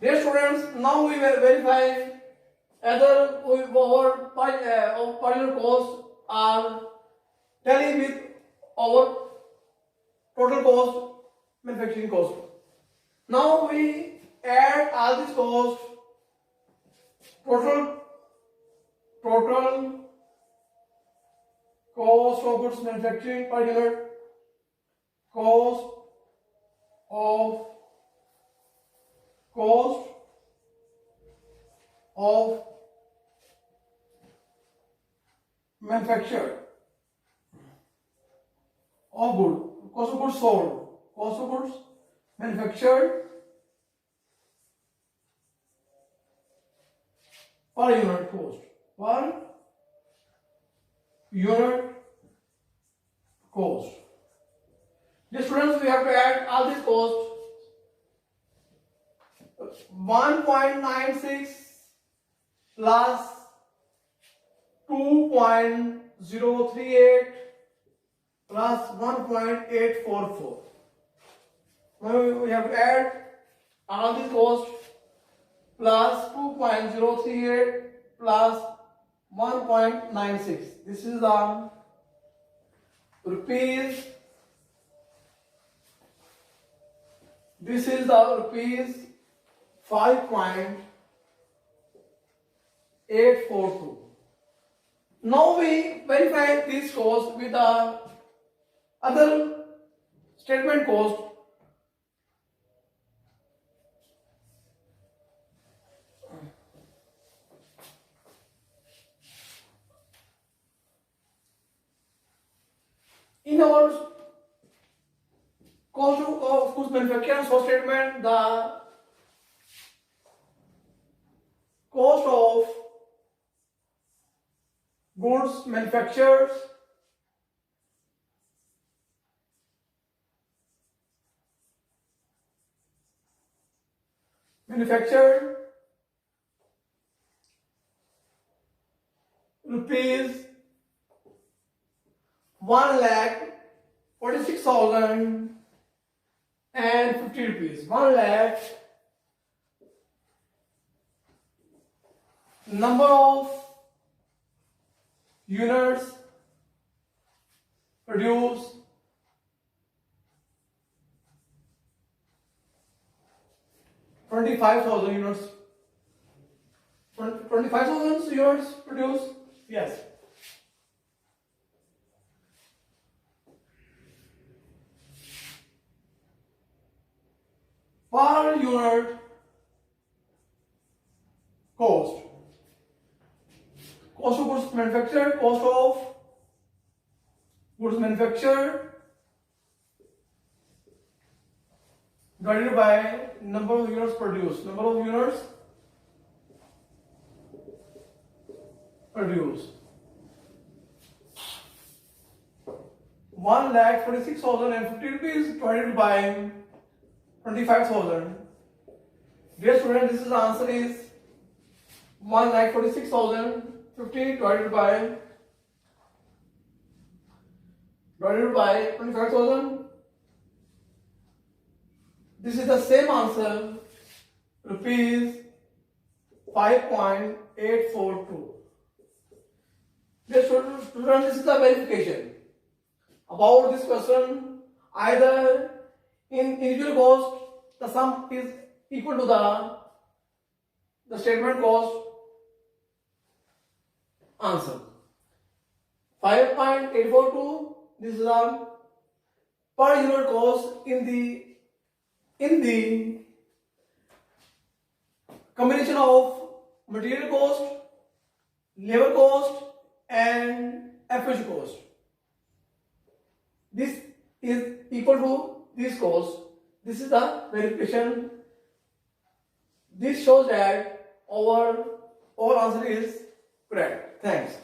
Dear students, now we will verify whether our partial costs are tally with our total cost, manufacturing cost. Now we add all these costs, total cost of goods manufacturing per unit, cost of manufacture of good, cost of goods sold, cost of goods manufactured per unit cost, per unit cost. Dear students, we have to add all these costs. 1.96 plus 2.038 plus 1.844. Now we have to add all these costs plus 2.038 plus 1.96. This is the rupees. This is the rupees 5.842. Now we verify these costs with the other statement cost. In our cost of goods manufactured source statement, the cost of goods manufactured rupees 1,46,050 rupees. 1 lakh number of units produced, 25,000 units. 25,000 units produced. Yes. Per unit cost. Cost of goods manufactured, cost of goods manufactured divided by number of units produced. Number of units produced. 1,46,050 rupees divided by 25,000. Dear student, this is the answer is 1,46,050 divided by 25,000. This is the same answer, rupees 5.842. Dear student, this is the verification about this question. Either in individual cost, the sum is equal to the statement cost. Answer 5.842. This is the per unit cost in the combination of material cost, labor cost, and FH cost. This is equal to this cost. This is the verification. This shows that our answer is correct. Thanks.